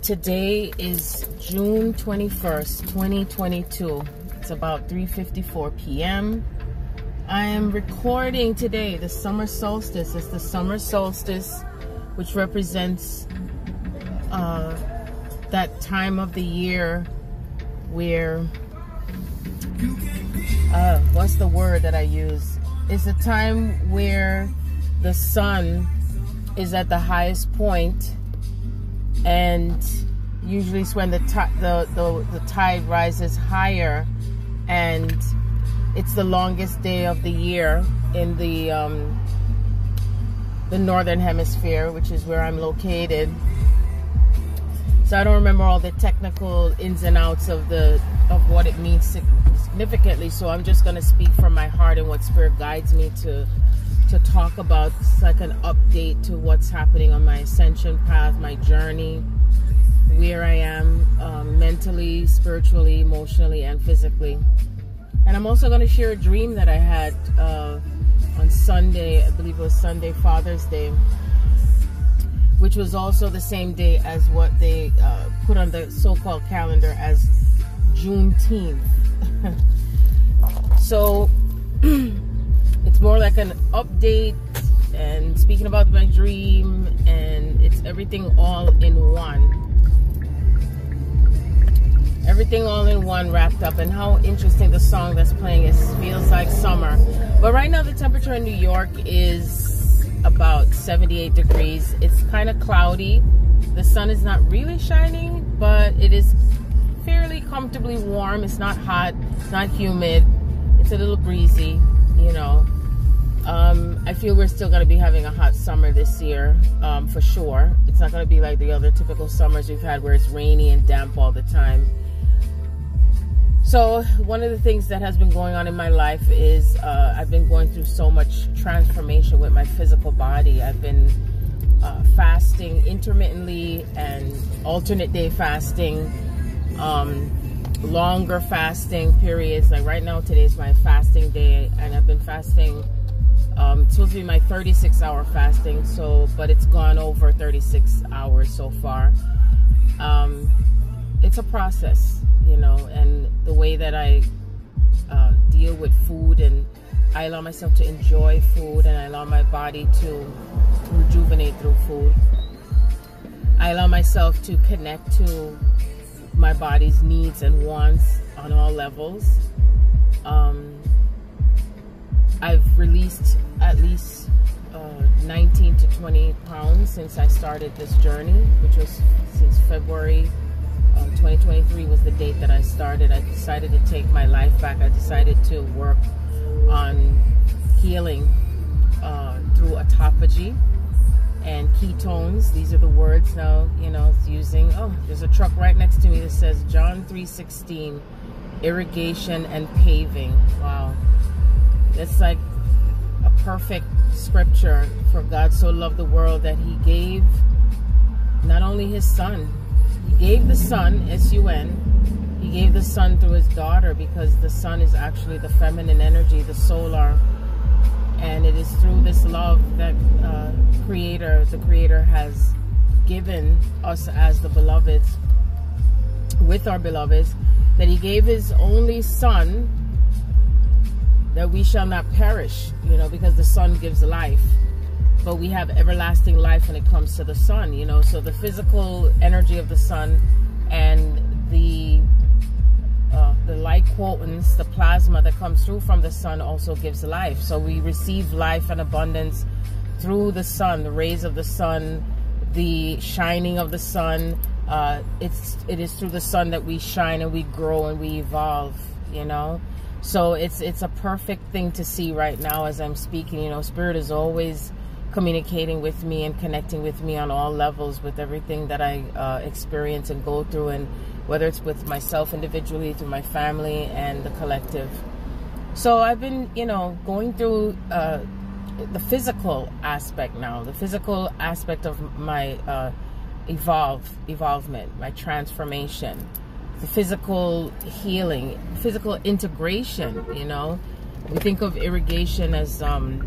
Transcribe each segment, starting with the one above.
Today is June 21st, 2022. It's about 3:54 p.m. I am recording today the summer solstice. It's the summer solstice, which represents that time of the year where, what's the word that I use? It's a time where the sun is at the highest point, and usually it's when the tide rises higher, and it's the longest day of the year in the northern hemisphere, which is where I'm located. So I don't remember all the technical ins and outs of what it means significantly. So I'm just going to speak from my heart and what Spirit guides me to talk about. It's like an update to what's happening on my ascension path, my journey, where I am mentally, spiritually, emotionally, and physically. And I'm also going to share a dream that I had on Sunday. I believe it was Sunday, Father's Day, which was also the same day as what they put on the so-called calendar as Juneteenth. So it's more like an update and speaking about my dream, and it's everything all in one. Everything all in one wrapped up. And how interesting the song that's playing is Feels Like Summer. But right now the temperature in New York is about 78 degrees. It's kind of cloudy. The sun is not really shining, but it is fairly comfortably warm. It's not hot, it's not humid, it's a little breezy, you know. I feel we're still going to be having a hot summer this year, for sure. It's not going to be like the other typical summers we've had where it's rainy and damp all the time. So one of the things that has been going on in my life is I've been going through so much transformation with my physical body. I've been fasting intermittently and alternate day fasting, longer fasting periods. Like right now, today is my fasting day, and I've been fasting. It's supposed to be my 36-hour fasting, but it's gone over 36 hours so far. It's a process, you know, and the way that I deal with food, and I allow myself to enjoy food, and I allow my body to rejuvenate through food. I allow myself to connect to my body's needs and wants on all levels. I've released at least 19 to 20 pounds since I started this journey, which was since February 2023 was the date that I started. I decided to take my life back. I decided to work on healing through autophagy and ketones. These are the words now, you know, it's using. Oh, there's a truck right next to me that says John 3:16, irrigation and paving. Wow. That's like a perfect scripture. For God so loved the world that he gave not only his son, he gave the son, S-U-N, he gave the son through his daughter, because the son is actually the feminine energy, the solar. And it is through this love that the Creator has given us as the beloveds, with our beloveds, that he gave his only son, that we shall not perish, you know, because the sun gives life. But we have everlasting life when it comes to the sun, you know. So the physical energy of the sun and the light quotance, the plasma that comes through from the sun, also gives life. So we receive life and abundance through the sun, the rays of the sun, the shining of the sun. It is through the sun that we shine and we grow and we evolve, you know. So it's a perfect thing to see right now as I'm speaking. You know, Spirit is always communicating with me and connecting with me on all levels with everything that I experience and go through, and whether it's with myself individually, through my family, and the collective. So I've been, you know, going through the physical aspect now, the physical aspect of my evolvement, my transformation, the physical healing, physical integration. You know, we think of irrigation as what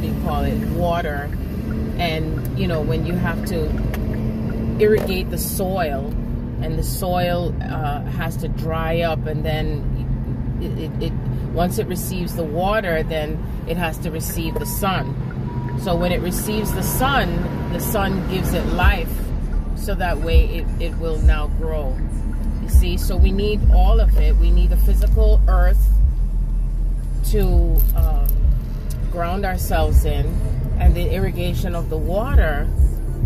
do you call it, water, and you know, when you have to irrigate the soil, and the soil has to dry up, and then it once it receives the water, then it has to receive the sun. So when it receives the sun gives it life, so that way it will now grow. You see, so we need all of it. We need the physical earth to ground ourselves in, and the irrigation of the water,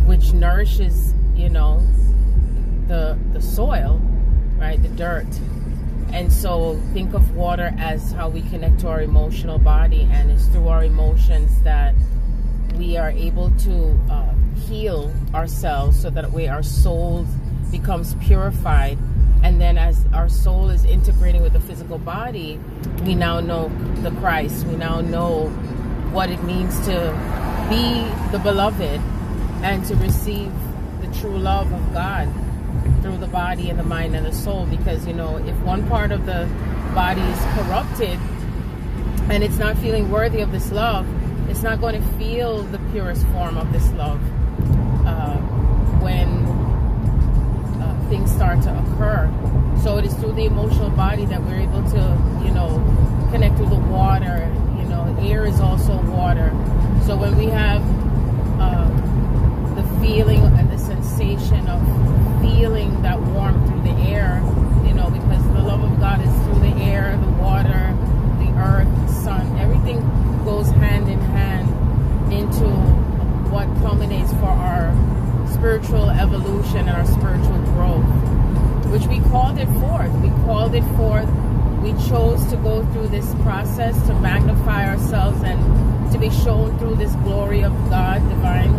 which nourishes, you know, the soil, right, the dirt. And so think of water as how we connect to our emotional body, and it's through our emotions that we are able to heal ourselves, so that way our soul becomes purified. And then as our soul is integrating with the physical body, we now know the Christ. We now know what it means to be the beloved and to receive the true love of God through the body and the mind and the soul. Because, you know, if one part of the body is corrupted and it's not feeling worthy of this love, it's not going to feel the purest form of this love when things start to occur. So it is through the emotional body that we're able to, you know, connect with the water. You know, air is also water. So when we have the feeling and the sensation of feeling that warmth through the air, you know, because the love of God is through the air, the water, the earth, the sun, everything goes hand in hand into what culminates for our spiritual evolution and our spiritual growth, which we called it forth. We called it forth. We chose to go through this process to magnify ourselves and to be shown through this glory of God divine.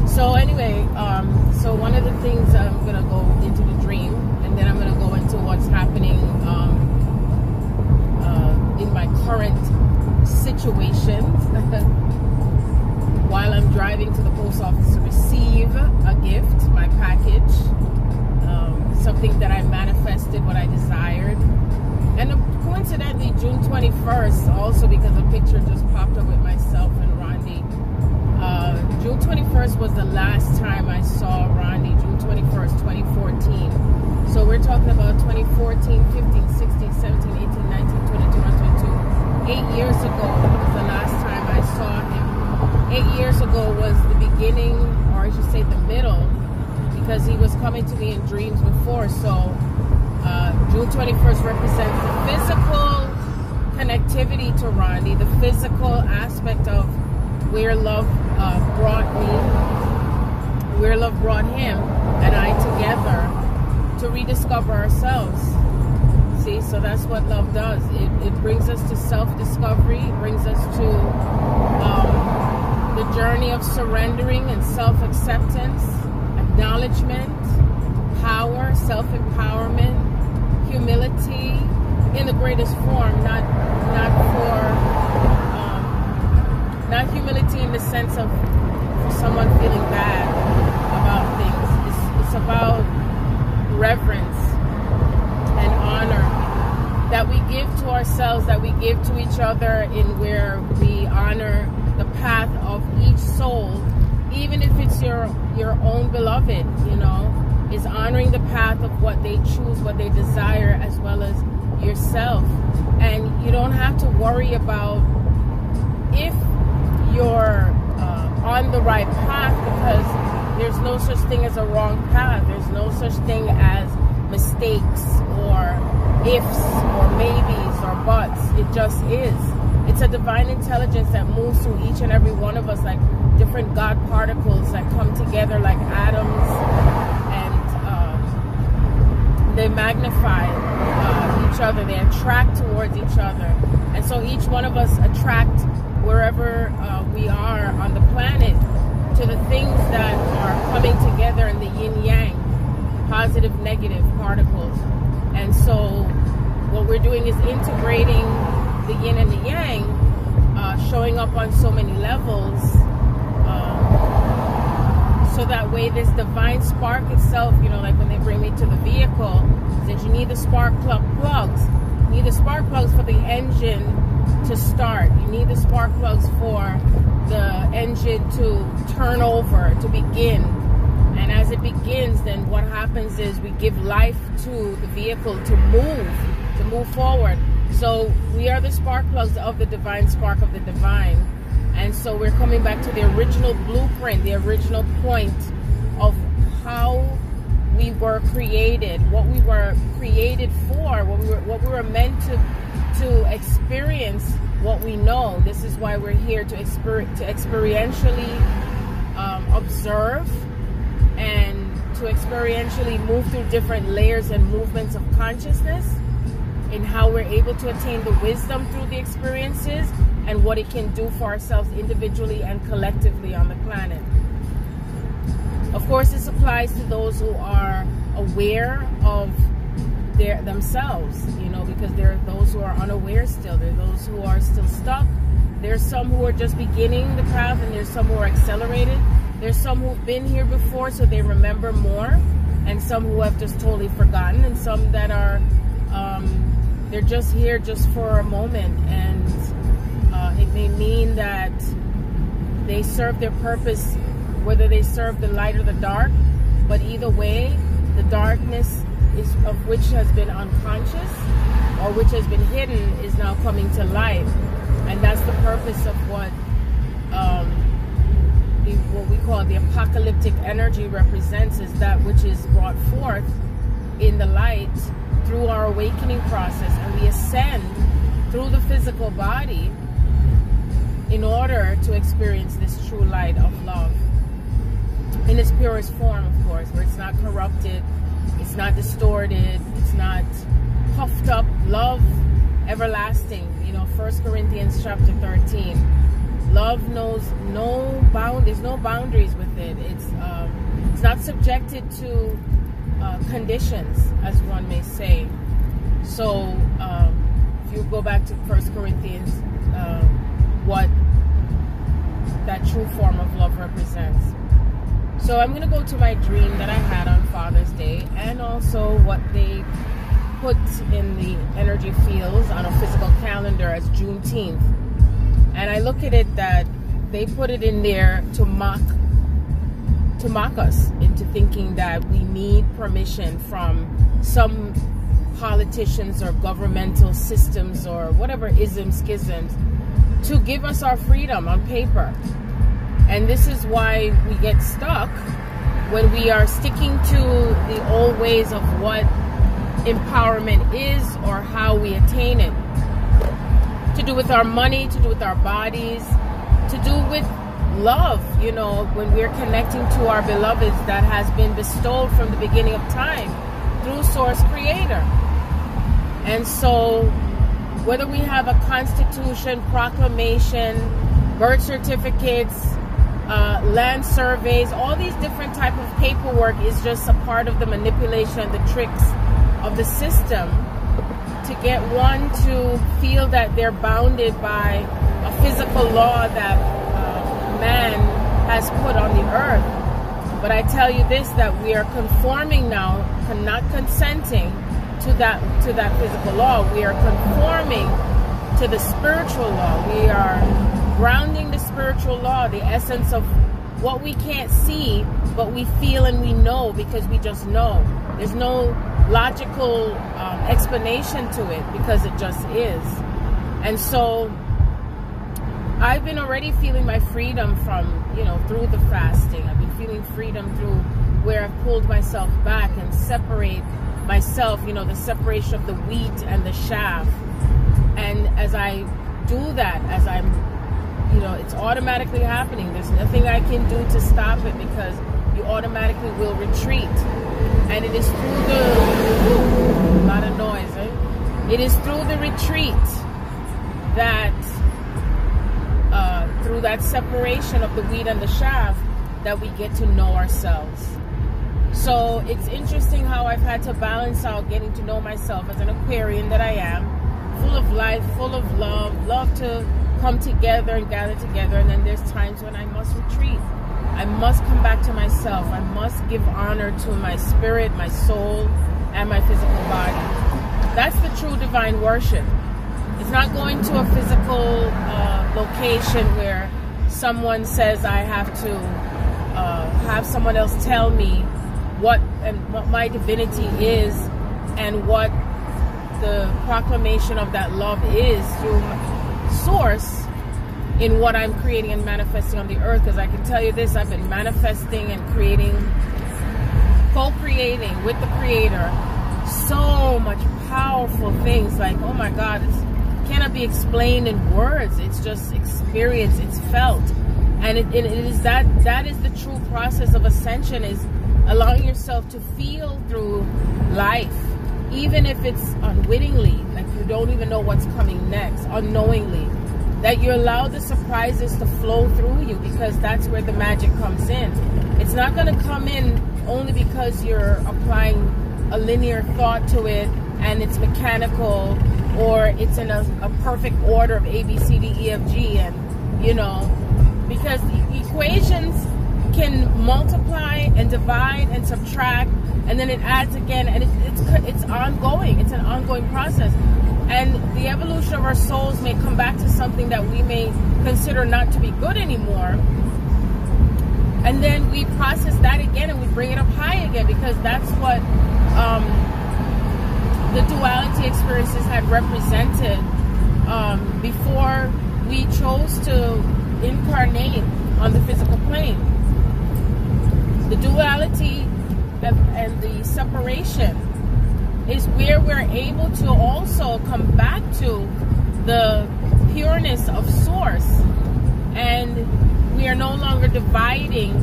So anyway, so one of the things, I'm going to go into the dream, and then I'm going to go into what's happening in my current situation while I'm driving to the post office to receive a gift, my package, something that I manifested, what I desired. And coincidentally, June 21st, also because a picture just popped up with myself and Rondi. June 21st was the last time I saw Rondi, June 21st, 2014. So we're talking about 2014, 15, 16, 17, 18, 19, 22, 22. 8 years ago was the last time I saw him. 8 years ago was the beginning, or I should say the middle, because he was coming to me in dreams before. So June 21st represents the physical connectivity to Rondi, the physical aspect of where love brought me, where love brought him and I together to rediscover ourselves. See, so that's what love does. It brings us to self-discovery. It brings us to the journey of surrendering and self-acceptance, acknowledgement, power, self-empowerment, humility in the greatest form, not humility in the sense of for someone feeling bad about things. It's about reverence and honor that we give to ourselves, that we give to each other, in where we honor the path of each soul, even if it's your own beloved, you know, is honoring the path of what they choose, what they desire, as well as yourself. And you don't have to worry about if you're on the right path, because there's no such thing as a wrong path. There's no such thing as mistakes or ifs or maybes or buts. It just is. It's a divine intelligence that moves through each and every one of us, like different God particles that come together like atoms, and they magnify each other. They attract towards each other. And so each one of us attract wherever we are on the planet to the things that are coming together in the yin-yang, positive, negative particles. And so what we're doing is integrating the yin and the yang, showing up on so many levels, so that way this divine spark itself, you know, like when they bring me to the vehicle, that you need the spark plugs. You need the spark plugs for the engine to start. You need the spark plugs for the engine to turn over, to begin. begins, then what happens is we give life to the vehicle to move forward. So we are the spark plugs of the divine spark of the divine. And so we're coming back to the original blueprint, the original point of how we were created, what we were created for, what we were meant to experience what we know. This is why we're here to experientially observe and to experientially move through different layers and movements of consciousness, in how we're able to attain the wisdom through the experiences and what it can do for ourselves individually and collectively on the planet. Of course, this applies to those who are aware of themselves, you know, because there are those who are unaware still. There are those who are still stuck. There's some who are just beginning the path, and there's some who are accelerated. There's some who've been here before, so they remember more, and some who have just totally forgotten, and some that are they're just here just for a moment, and it may mean that they serve their purpose, whether they serve the light or the dark, but either way, the darkness is of which has been unconscious or which has been hidden is now coming to light. And that's the purpose of what we call the apocalyptic energy represents, is that which is brought forth in the light through our awakening process, and we ascend through the physical body in order to experience this true light of love in its purest form, of course, where it's not corrupted, it's not distorted, it's not puffed up. Love everlasting, you know, 1 Corinthians chapter 13. Love knows there's no boundaries with it. It's not subjected to conditions, as one may say. So if you go back to 1 Corinthians, what that true form of love represents. So I'm going to go to my dream that I had on Father's Day, and also what they put in the energy fields on a physical calendar as Juneteenth. And I look at it that they put it in there to mock us into thinking that we need permission from some politicians or governmental systems or whatever isms, schisms, to give us our freedom on paper. And this is why we get stuck when we are sticking to the old ways of what empowerment is or how we attain it. To do with our money, to do with our bodies, to do with love, you know, when we're connecting to our beloveds that has been bestowed from the beginning of time through Source Creator. And so whether we have a constitution, proclamation, birth certificates, land surveys, all these different type of paperwork is just a part of the manipulation, the tricks of the system to get one to feel that they're bounded by a physical law that man has put on the earth. But I tell you this, that we are conforming now, not consenting to that physical law. We are conforming to the spiritual law. We are grounding the spiritual law, the essence of what we can't see, but we feel and we know because we just know. There's no logical explanation to it because it just is. And so I've been already feeling my freedom from, you know, through the fasting. I've been feeling freedom through where I've pulled myself back and separate myself, you know, the separation of the wheat and the chaff. And as I do that, as I'm, you know, it's automatically happening. There's nothing I can do to stop it because you automatically will retreat. And it is through the, a lot of noise, right? It is through the retreat that, through that separation of the wheat and the chaff, that we get to know ourselves. So it's interesting how I've had to balance out getting to know myself as an Aquarian that I am, full of life, full of love to come together and gather together, and then there's times when I must retreat. I must come back to myself. I must give honor to my spirit, my soul, and my physical body. That's the true divine worship. It's not going to a physical location where someone says I have to have someone else tell me what my divinity is, and what the proclamation of that love is through source in what I'm creating and manifesting on the earth. Because I can tell you this, I've been manifesting and creating, co-creating with the creator so much powerful things, like, oh my God, it cannot be explained in words. It's just experience, it's felt. And it is that is the true process of ascension, is allowing yourself to feel through life, even if it's unwittingly, like you don't even know what's coming next, unknowingly, that you allow the surprises to flow through you, because that's where the magic comes in. It's not going to come in only because you're applying a linear thought to it and it's mechanical, or it's in a perfect order of A, B, C, D, E, F, G, and you know, because the equations can multiply and divide and subtract, and then it adds again, and it's ongoing. It's an ongoing process. And the evolution of our souls may come back to something that we may consider not to be good anymore. And then we process that again and we bring it up high again, because that's what the duality experiences had represented before we chose to incarnate on the physical plane. The duality and the separation is where we're able to also come back to the pureness of source, and we are no longer dividing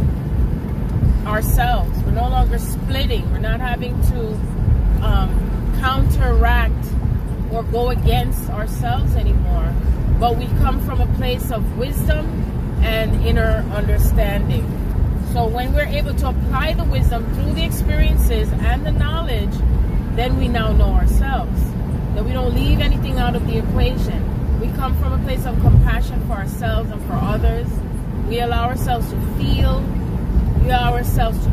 ourselves. We're no longer splitting. We're not having to counteract or go against ourselves anymore, but we come from a place of wisdom and inner understanding. So when we're able to apply the wisdom through the experiences and the knowledge, then we now know ourselves. That we don't leave anything out of the equation. We come from a place of compassion for ourselves and for others. We allow ourselves to feel. We allow ourselves to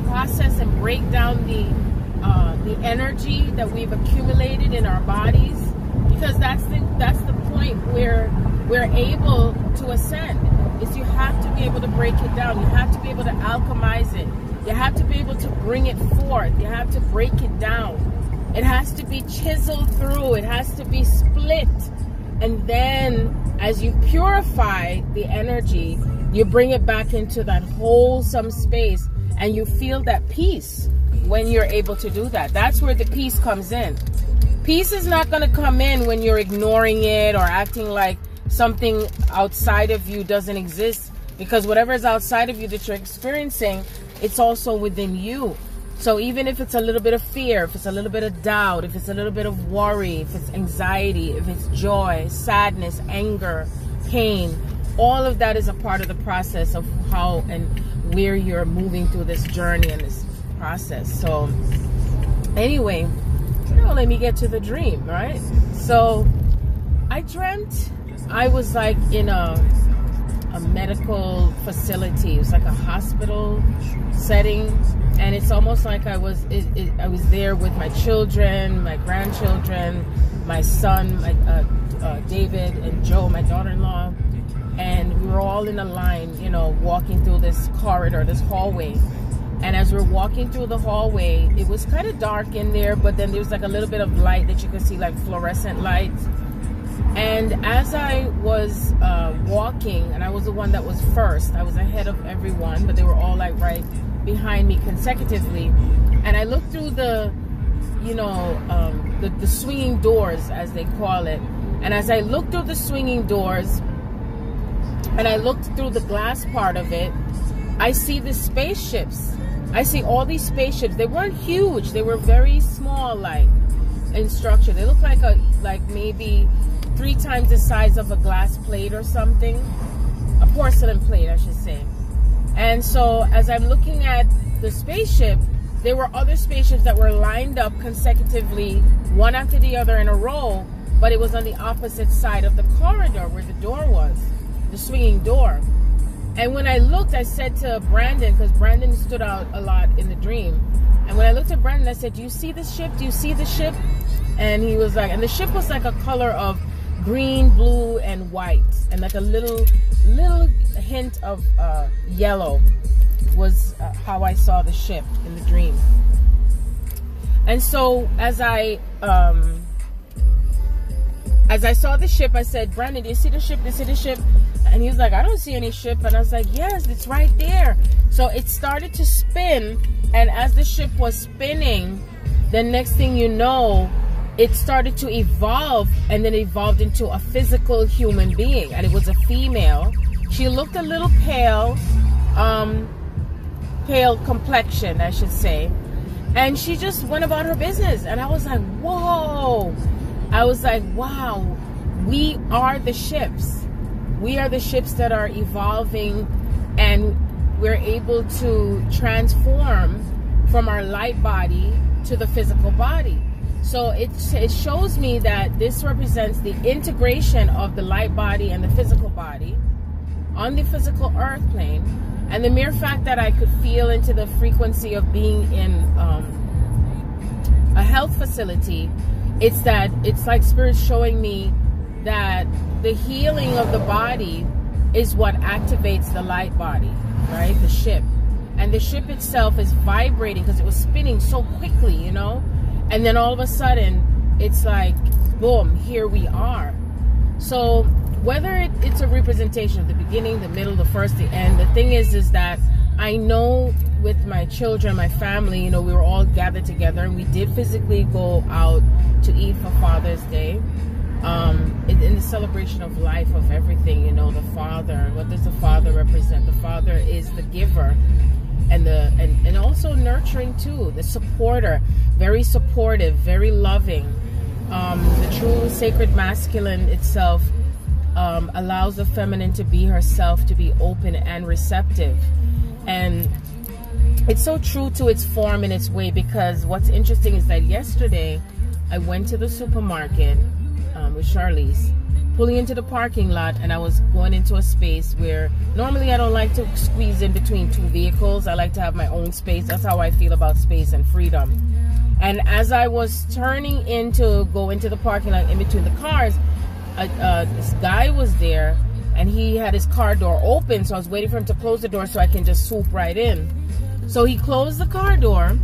process and break down the energy that we've accumulated in our bodies, because that's the point where we're able to ascend. Is you have to be able to break it down. You have to be able to alchemize it. You have to be able to bring it forth. You have to break it down. It has to be chiseled through. It has to be split. And then as you purify the energy, you bring it back into that wholesome space, and you feel that peace when you're able to do that. That's where the peace comes in. Peace is not going to come in when you're ignoring it or acting like something outside of you doesn't exist, because whatever is outside of you that you're experiencing, it's also within you. So even if it's a little bit of fear, if it's a little bit of doubt, if it's a little bit of worry, if it's anxiety, if it's joy, sadness, anger, pain, all of that is a part of the process of how and where you're moving through this journey and this process. So anyway, let me get to the dream, right? So I dreamt I was like in a medical facility. It was like a hospital setting, and it's almost like I was there with my children, my grandchildren, my son, David, and Joe, my daughter-in-law, and we were all in a line, you know, walking through this corridor, this hallway. And as we're walking through the hallway, it was kind of dark in there, but then there was like a little bit of light that you could see, like fluorescent lights. And as I was walking, and I was the one that was first, I was ahead of everyone, but they were all like right behind me consecutively. And I looked through the, you know, the swinging doors, as they call it. And as I looked through the swinging doors, and I looked through the glass part of it, I see the spaceships. I see all these spaceships. They weren't huge. They were very small, like in structure. They looked like maybe 3 times the size of a glass plate or something, a porcelain plate, I should say. And so as I'm looking at the spaceship, there were other spaceships that were lined up consecutively, one after the other in a row, but it was on the opposite side of the corridor where the door was, the swinging door. And when I looked, I said to Brandon, because Brandon stood out a lot in the dream, and when I looked at Brandon, I said, "Do you see the ship? Do you see the ship?" And he was like, and the ship was like a color of green, blue, and white, and like a little hint of yellow. was how I saw the ship in the dream. And so as I saw the ship, I said, Brandon, do you see the ship? Do you see the ship? And he was like, I don't see any ship. And I was like, yes, it's right there. So it started to spin. And as the ship was spinning, the next thing you know, it started to evolve, and then evolved into a physical human being. And it was a female. She looked a little pale, pale complexion, I should say. And she just went about her business. And I was like, whoa. I was like, wow, we are the ships. We are the ships that are evolving, and we're able to transform from our light body to the physical body. So it shows me that this represents the integration of the light body and the physical body on the physical earth plane. And the mere fact that I could feel into the frequency of being in a health facility, it's like Spirit showing me that the healing of the body is what activates the light body, right? The ship. And the ship itself is vibrating because it was spinning so quickly, you know? And then all of a sudden, it's like, boom, here we are. So whether it's a representation of the beginning, the middle, the first, the end, the thing is that I know with my children, my family, you know, we were all gathered together, and we did physically go out to eat for Father's Day. In the celebration of life, of everything, you know, the Father. What does the Father represent? The Father is the giver, and also nurturing too, the supporter, very supportive, very loving. The true sacred masculine itself allows the feminine to be herself, to be open and receptive. And it's so true to its form and its way, because what's interesting is that yesterday I went to the supermarket with Charlize, pulling into the parking lot, and I was going into a space where normally I don't like to squeeze in between two vehicles. I like to have my own space. That's how I feel about space and freedom. And as I was turning in to go into the parking lot in between the cars, this guy was there, and he had his car door open, so I was waiting for him to close the door so I can just swoop right in. So he closed the car door,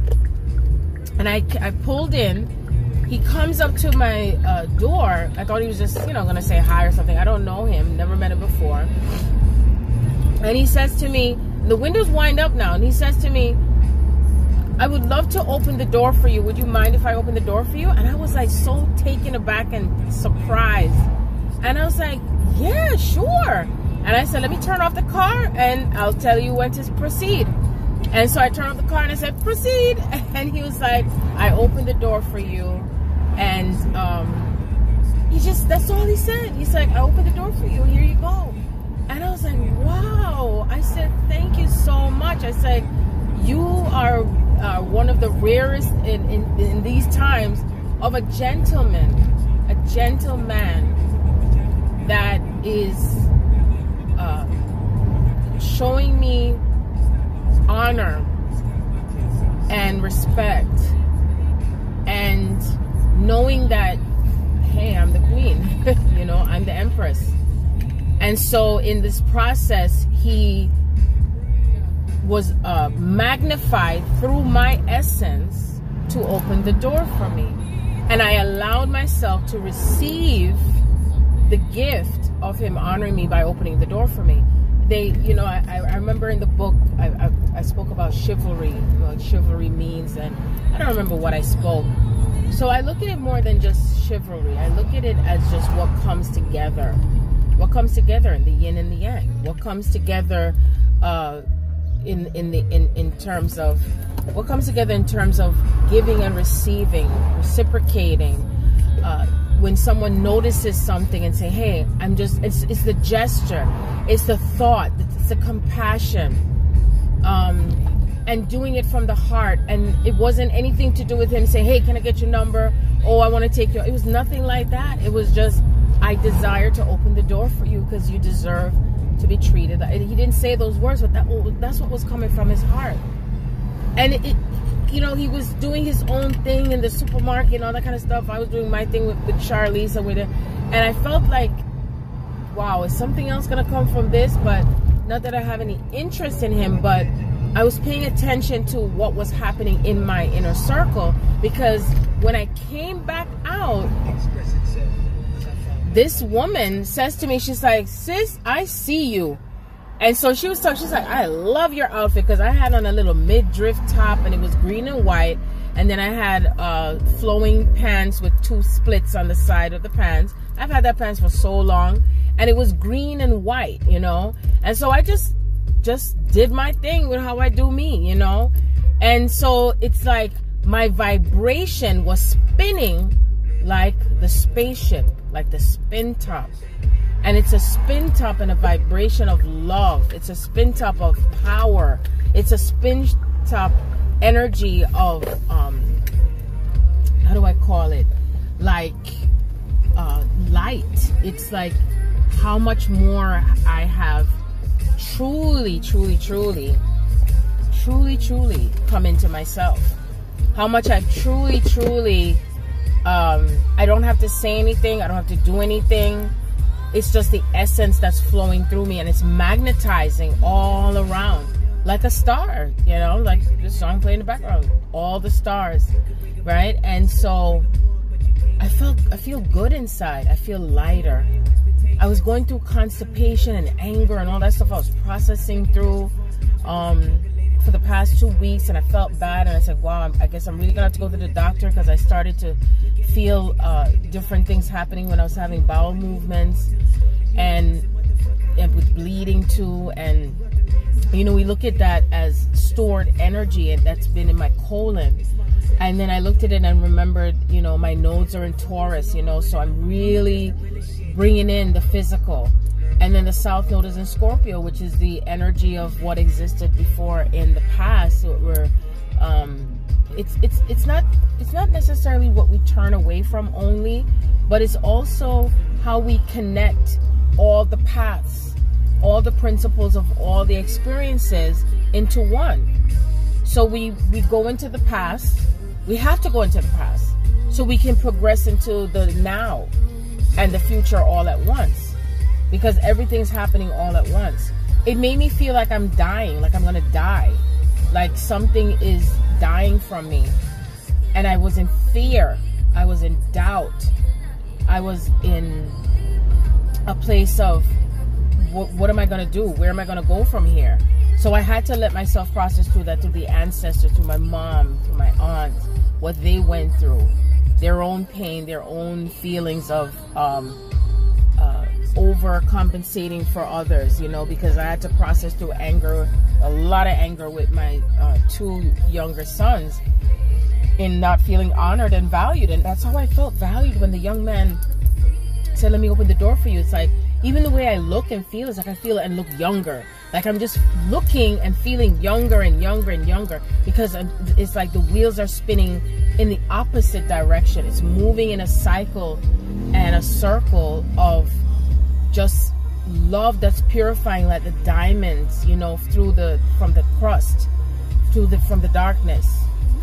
and I pulled in. He comes up to my door. I thought he was just, you know, going to say hi or something. I don't know him, never met him before. And he says to me, the windows wind up now, and he says to me, I would love to open the door for you. Would you mind if I open the door for you? And I was like so taken aback and surprised. And I was like, yeah, sure. And I said, let me turn off the car and I'll tell you when to proceed. And so I turned off the car and I said, proceed. And he was like, I opened the door for you. And that's all he said. He's like, I opened the door for you. Here you go. And I was like, wow. I said, thank you so much. I said, you are one of the rarest in these times of a gentleman that is showing me honor and respect, and knowing that, hey, I'm the queen, you know, I'm the empress. And so in this process, he was magnified through my essence to open the door for me. And I allowed myself to receive the gift of him honoring me by opening the door for me. You know, I remember in the book, I spoke about chivalry, what chivalry means, and I don't remember what I spoke. So I look at it more than just chivalry. I look at it as just what comes together. What comes together in the yin and the yang. What comes together in terms of what comes together in terms of giving and receiving, reciprocating. When someone notices something and say, hey, it's the gesture, it's the thought, it's the compassion, and doing it from the heart. And it wasn't anything to do with him saying, hey, can I get your number? Oh, I want to take your, it was nothing like that. It was just, I desire to open the door for you because you deserve to be treated. He didn't say those words, but that's what was coming from his heart. And you know, he was doing his own thing in the supermarket and all that kind of stuff. I was doing my thing with Charlize and with it. And I felt like, wow, is something else going to come from this? But not that I have any interest in him, but I was paying attention to what was happening in my inner circle, because when I came back out, this woman says to me, she's like, sis, I see you. And so she was talking, she's like, I love your outfit, because I had on a little midriff top and it was green and white. And then I had flowing pants with 2 splits on the side of the pants. I've had that pants for so long, and it was green and white, you know. And so I just did my thing with how I do me, you know. And so it's like my vibration was spinning like the spaceship, like the spin top. And it's a spin top and a vibration of love. It's a spin top of power. It's a spin top energy of how do I call it, like light. It's like how much more I have truly come into myself, how much I've truly I don't have to say anything, I don't have to do anything. It's just the essence that's flowing through me, and it's magnetizing all around like a star, you know, like the song playing in the background, all the stars, right? And so I feel good inside. I feel lighter. I was going through constipation and anger and all that stuff I was processing through for the past 2 weeks, and I felt bad, and I said, wow, I guess I'm really gonna have to go to the doctor, because I started to feel different things happening when I was having bowel movements and with bleeding too. And you know, we look at that as stored energy, and that's been in my colon. And then I looked at it and remembered, you know, my nodes are in Taurus, you know, so I'm really bringing in the physical. And then the South Node is in Scorpio, which is the energy of what existed before in the past. So we're, it's not necessarily what we turn away from only, but it's also how we connect all the paths, all the principles of all the experiences into one. So we go into the past. We have to go into the past so we can progress into the now and the future all at once, because everything's happening all at once. It made me feel like I'm dying, like I'm gonna die, like something is dying from me. And I was in fear, I was in doubt, I was in a place of what am I gonna do? Where am I gonna go from here? So I had to let myself process through that, through the ancestors, through my mom, through my aunt, what they went through, their own pain, their own feelings of overcompensating for others, you know, because I had to process through anger, a lot of anger with my 2 younger sons, in not feeling honored and valued. And that's how I felt valued when the young man said, let me open the door for you. It's like, even the way I look and feel is like I feel and look younger. Like I'm just looking and feeling younger and younger and younger, because it's like the wheels are spinning in the opposite direction. It's moving in a cycle and a circle of just love that's purifying like the diamonds, you know, from the crust, from the darkness,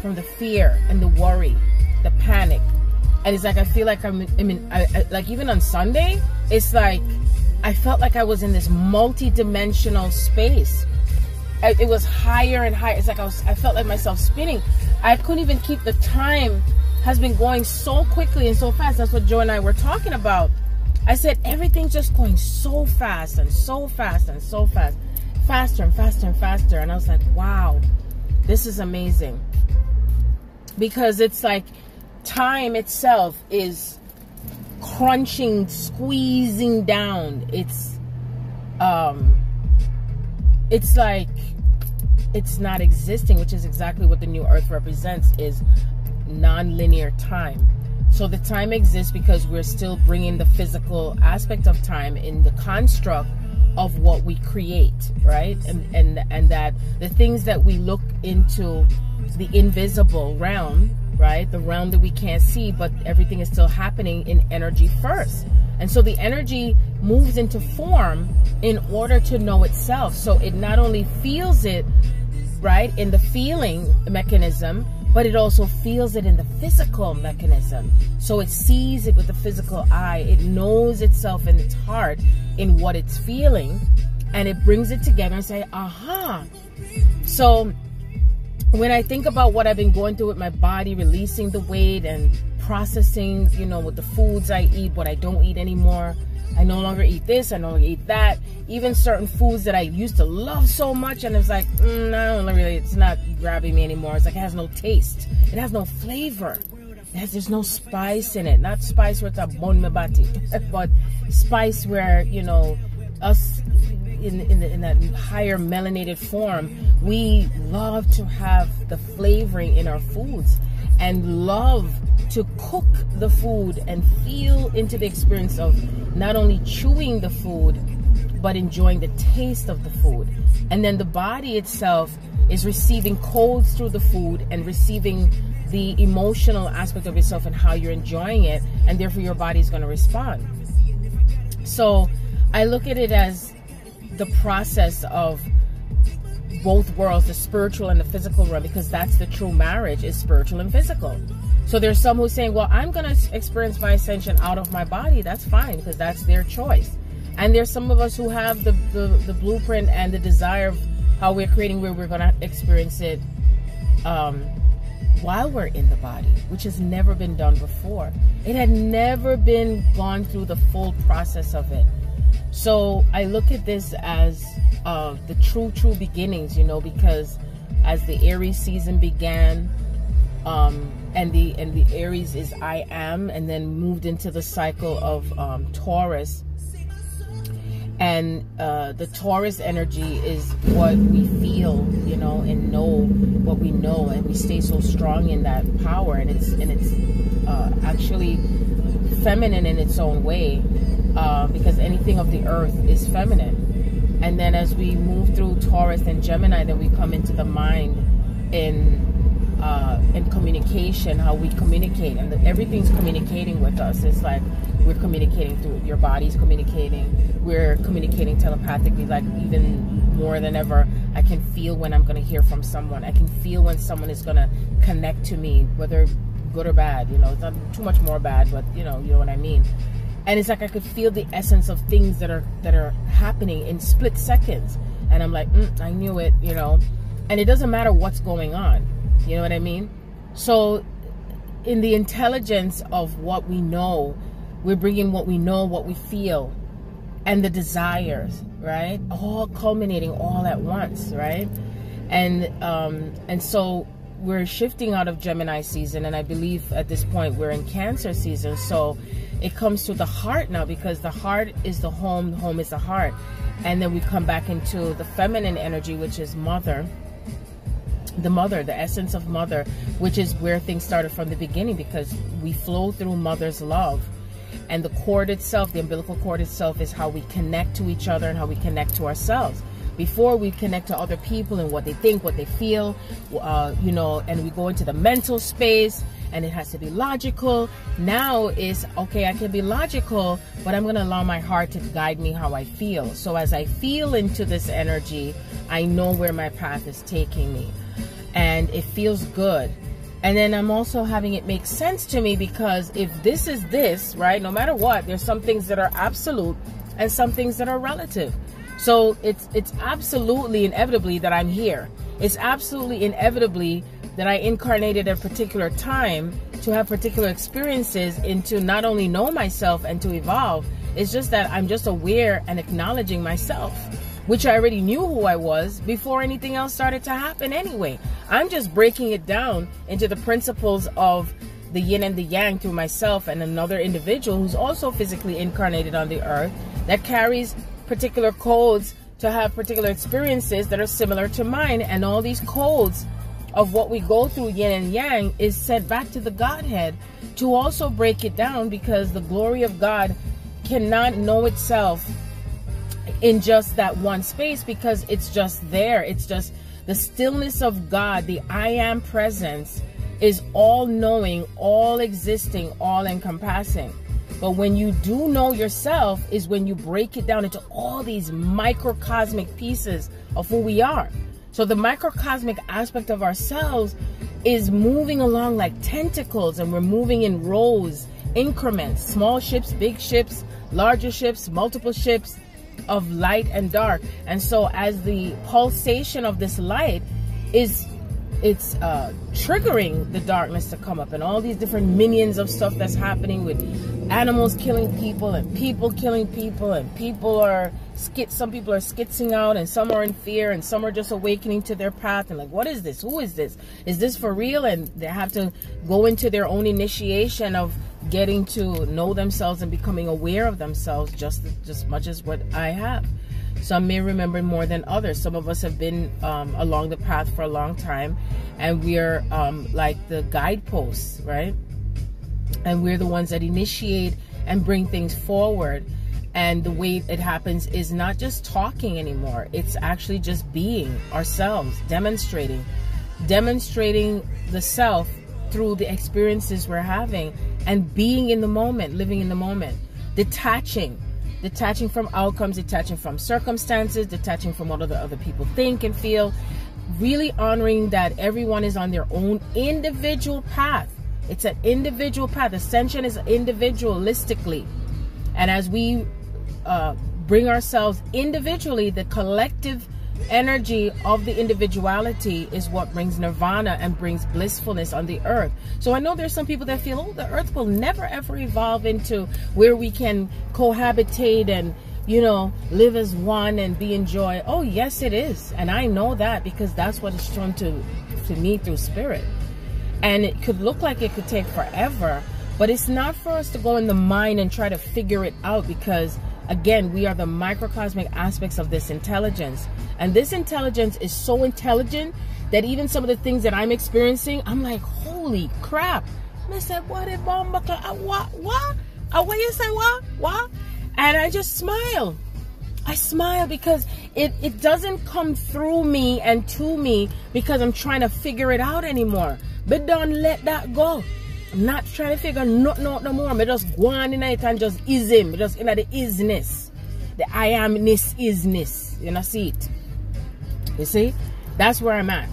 from the fear and the worry, the panic. And it's like I feel like like even on Sunday, it's like I felt like I was in this multi-dimensional space. It was higher and higher. It's like I felt like myself spinning. I couldn't even keep the time. Has been going so quickly and so fast. That's what Joe and I were talking about. I said everything's just going so fast and so fast and so fast, faster and faster and faster. And I was like, wow, this is amazing, because it's like time itself is crunching, squeezing down. It's like it's not existing, which is exactly what the new earth represents, is non-linear time. So the time exists because we're still bringing the physical aspect of time in the construct of what we create, right? And that the things that we look into, the invisible realm, right? The realm that we can't see, but everything is still happening in energy first. And so the energy moves into form in order to know itself. So it not only feels it, right, in the feeling mechanism, but it also feels it in the physical mechanism. So it sees it with the physical eye. It knows itself in its heart in what it's feeling. and it brings it together and say, aha. So when I think about what I've been going through with my body, releasing the weight and processing, you know, with the foods I eat, what I don't eat anymore. I no longer eat this, I no longer eat that. Even certain foods that I used to love so much, and it's like, no, really, it's not grabbing me anymore. It's like, it has no taste. It has no flavor. There's no spice in it. Not spice where it's a bon me bati, but spice where, you know, us in that higher melanated form, we love to have the flavoring in our foods and love to cook the food and feel into the experience of not only chewing the food, but enjoying the taste of the food. And then the body itself is receiving codes through the food and receiving the emotional aspect of yourself and how you're enjoying it, and therefore your body is going to respond. So I look at it as the process of both worlds, the spiritual and the physical realm, because that's the true marriage, is spiritual and physical. So there's some who are saying, well, I'm going to experience my ascension out of my body. That's fine, because that's their choice. And there's some of us who have the blueprint and the desire of how we're creating, where we're going to experience it while we're in the body, which has never been done before. It had never been gone through the full process of it. So I look at this as the true beginnings, you know, because as the Aries season began, and the Aries is I am, and then moved into the cycle of Taurus. And the Taurus energy is what we feel, you know, and know what we know, and we stay so strong in that power, and it's actually feminine in its own way, because anything of the earth is feminine. And then as we move through Taurus and Gemini, then we come into the mind in communication, how we communicate, and everything's communicating with us. It's like we're communicating through, your body's communicating, we're communicating telepathically, like even more than ever. I can feel when I'm going to hear from someone. I can feel when someone is going to connect to me, whether good or bad, you know. It's not too much more bad, but you know what I mean. And it's like I could feel the essence of things that are happening in split seconds, and I'm like, I knew it, you know. And it doesn't matter what's going on, you know what I mean? So in the intelligence of what we know, we're bringing what we know, what we feel, and the desires, right? All culminating all at once, right? And so we're shifting out of Gemini season, and I believe at this point we're in Cancer season. So it comes to the heart now, because the heart is the home is the heart. And then we come back into the feminine energy, which is mother. The mother, the essence of mother, which is where things started from the beginning, because we flow through mother's love. And the cord itself, the umbilical cord itself, is how we connect to each other and how we connect to ourselves. Before, we connect to other people and what they think, what they feel, you know, and we go into the mental space, and it has to be logical. Now is, okay, I can be logical, but I'm going to allow my heart to guide me how I feel. So as I feel into this energy, I know where my path is taking me. And it feels good. And then I'm also having it make sense to me, because if this is this, right, no matter what, there's some things that are absolute and some things that are relative. So it's absolutely inevitably that I'm here. It's absolutely inevitably that I incarnated at a particular time to have particular experiences and to not only know myself and to evolve. It's just that I'm just aware and acknowledging myself, which I already knew who I was before anything else started to happen anyway. I'm just breaking it down into the principles of the yin and the yang through myself and another individual who's also physically incarnated on the earth, that carries particular codes to have particular experiences that are similar to mine. And all these codes of what we go through, yin and yang, is sent back to the Godhead to also break it down, because the glory of God cannot know itself in just that one space, because it's just there. It's just the stillness of God. The I am presence is all knowing, all existing, all encompassing. But when you do know yourself is when you break it down into all these microcosmic pieces of who we are. So the microcosmic aspect of ourselves is moving along like tentacles, and we're moving in rows, increments, small ships, big ships, larger ships, multiple ships, of light and dark. And so as the pulsation of this light it's triggering the darkness to come up, and all these different minions of stuff that's happening with animals killing people and people killing people, and people are some people are skitzing out, and some are in fear, and some are just awakening to their path and like, what is this? Who is this? Is this for real? And they have to go into their own initiation of getting to know themselves and becoming aware of themselves just much as what I have. Some may remember more than others. Some of us have been along the path for a long time, and we're like the guideposts, right? And we're the ones that initiate and bring things forward. And the way it happens is not just talking anymore. It's actually just being ourselves, demonstrating the self through the experiences we're having, and being in the moment, living in the moment, detaching from outcomes, detaching from circumstances, detaching from what other people think and feel, really honoring that everyone is on their own individual path. It's an individual path. Ascension is individualistically. And as we bring ourselves individually, the collective energy of the individuality is what brings nirvana and brings blissfulness on the earth. So I know there's some people that feel, oh, the earth will never ever evolve into where we can cohabitate and, you know, live as one and be in joy. Oh yes, it is. And I know that because that's what is shown to me through spirit. And it could look like it could take forever, but it's not for us to go in the mind and try to figure it out, because again, we are the microcosmic aspects of this intelligence. And this intelligence is so intelligent that even some of the things that I'm experiencing, I'm like, holy crap. I said, what? What you say, what? And I just smile. I smile because it doesn't come through me and to me because I'm trying to figure it out anymore. But don't let that go. I'm not trying to figure nothing out no more. I just go on in it and just ism. Just in the isness. The I amness isness. You know, see it. You see? That's where I'm at.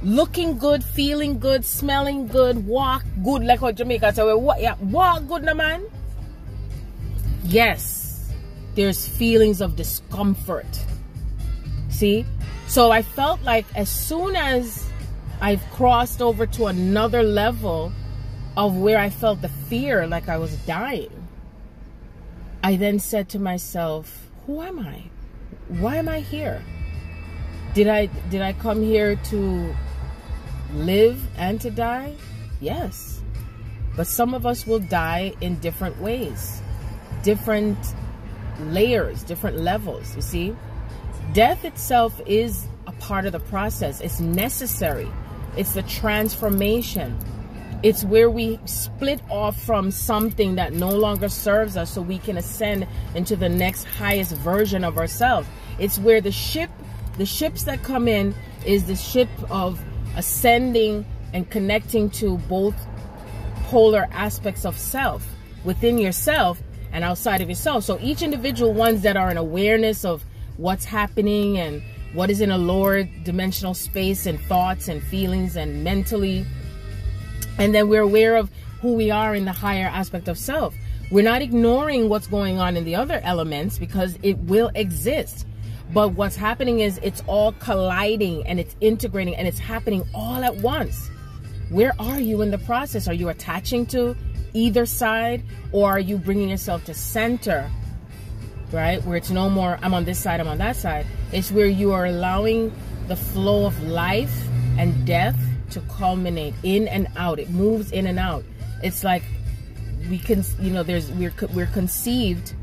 Looking good, feeling good, smelling good, walk good, like what Jamaica say. Walk good, no man. Yes. There's feelings of discomfort. See? So I felt like as soon as I've crossed over to another level of where I felt the fear, like I was dying, I then said to myself, who am I? Why am I here? Did I come here to live and to die? Yes. But some of us will die in different ways, different layers, different levels, you see? Death itself is a part of the process. It's necessary. It's the transformation. It's where we split off from something that no longer serves us so we can ascend into the next highest version of ourselves. It's where the ships that come in is the ship of ascending and connecting to both polar aspects of self, within yourself and outside of yourself. So each individual ones that are in awareness of what's happening and what is in a lower dimensional space and thoughts and feelings and mentally. And then we're aware of who we are in the higher aspect of self. We're not ignoring what's going on in the other elements because it will exist. But what's happening is it's all colliding and it's integrating and it's happening all at once. Where are you in the process? Are you attaching to either side, or are you bringing yourself to center, right? Where it's no more, I'm on this side, I'm on that side. It's where you are allowing the flow of life and death to culminate in and out. It moves in and out. It's like we can, you know, we're conceived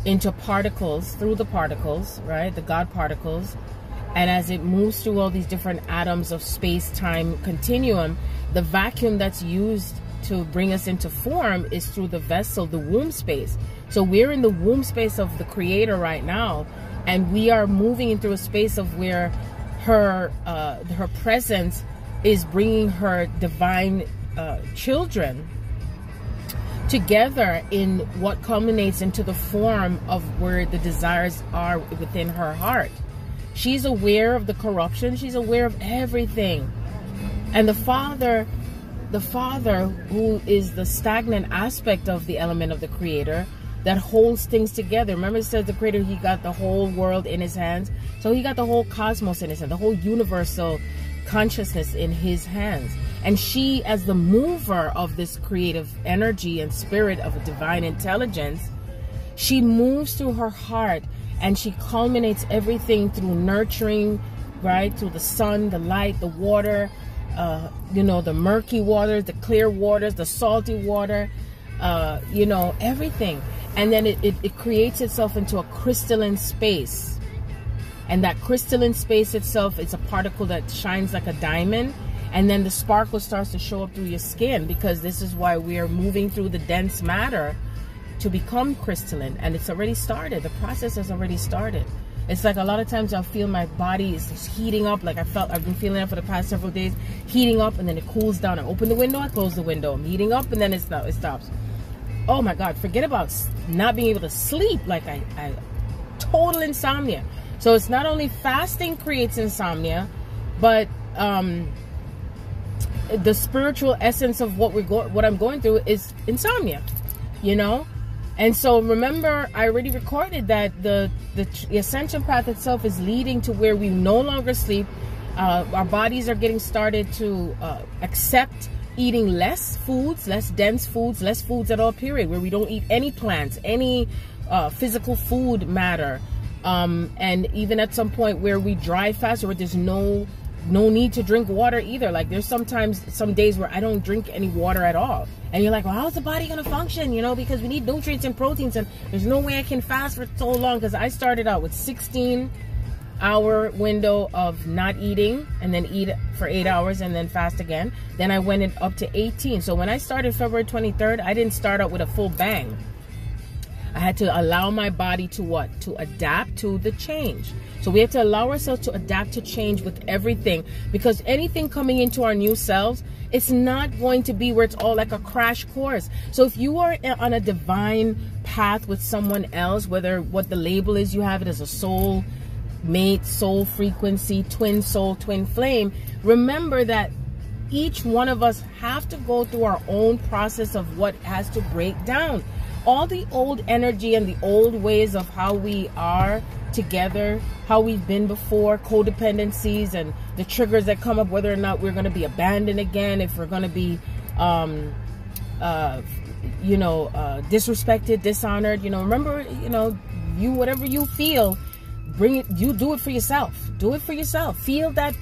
into particles, through the particles, right? The God particles. And as it moves through all these different atoms of space-time continuum, the vacuum that's used to bring us into form is through the vessel, the womb space. So we're in the womb space of the Creator right now, and we are moving through a space of where her presence is bringing her divine children together in what culminates into the form of where the desires are within her heart. She's aware of the corruption. She's aware of everything. And the Father, who is the stagnant aspect of the element of the Creator, that holds things together. Remember, it says the creator, he got the whole world in his hands. So he got the whole cosmos in his hands, the whole universal consciousness in his hands. And she, as the mover of this creative energy and spirit of a divine intelligence, she moves through her heart, and she culminates everything through nurturing, right? Through the sun, the light, the water, you know, the murky waters, the clear waters, the salty water, you know, everything. And then it creates itself into a crystalline space. And that crystalline space itself is a particle that shines like a diamond. And then the sparkle starts to show up through your skin, because this is why we are moving through the dense matter to become crystalline. And it's already started. The process has already started. It's like a lot of times I'll feel my body is just heating up. Like I've been feeling it for the past several days, heating up, and then it cools down. I open the window, I close the window. I'm heating up, and then it stops. Oh my God, forget about not being able to sleep. Like I total insomnia. So it's not only fasting creates insomnia, but the spiritual essence of what I'm going through is insomnia, you know? And so remember, I already recorded that the ascension path itself is leading to where we no longer sleep. Our bodies are getting started to accept eating less foods, less dense foods, less foods at all, period, where we don't eat any plants, any physical food matter. And even at some point where we dry fast, where there's no need to drink water either. Like there's sometimes some days where I don't drink any water at all. And you're like, well, how's the body going to function? You know, because we need nutrients and proteins, and there's no way I can fast for so long, because I started out with 16-hour window of not eating, and then eat for 8 hours and then fast again. Then I went up to 18. So when I started February 23rd, I didn't start out with a full bang. I had to allow my body to what? To adapt to the change. So we have to allow ourselves to adapt to change with everything, because anything coming into our new selves, it's not going to be where it's all like a crash course. So if you are on a divine path with someone else, whether what the label is, you have it as a soul mate, soul frequency, twin soul, twin flame, remember that each one of us have to go through our own process of what has to break down. All the old energy and the old ways of how we are together, how we've been before, codependencies and the triggers that come up, whether or not we're going to be abandoned again, if we're going to be, you know, disrespected, dishonored, you know, remember, you know, you, whatever you feel, bring it, you do it for yourself. Do it for yourself. Feel that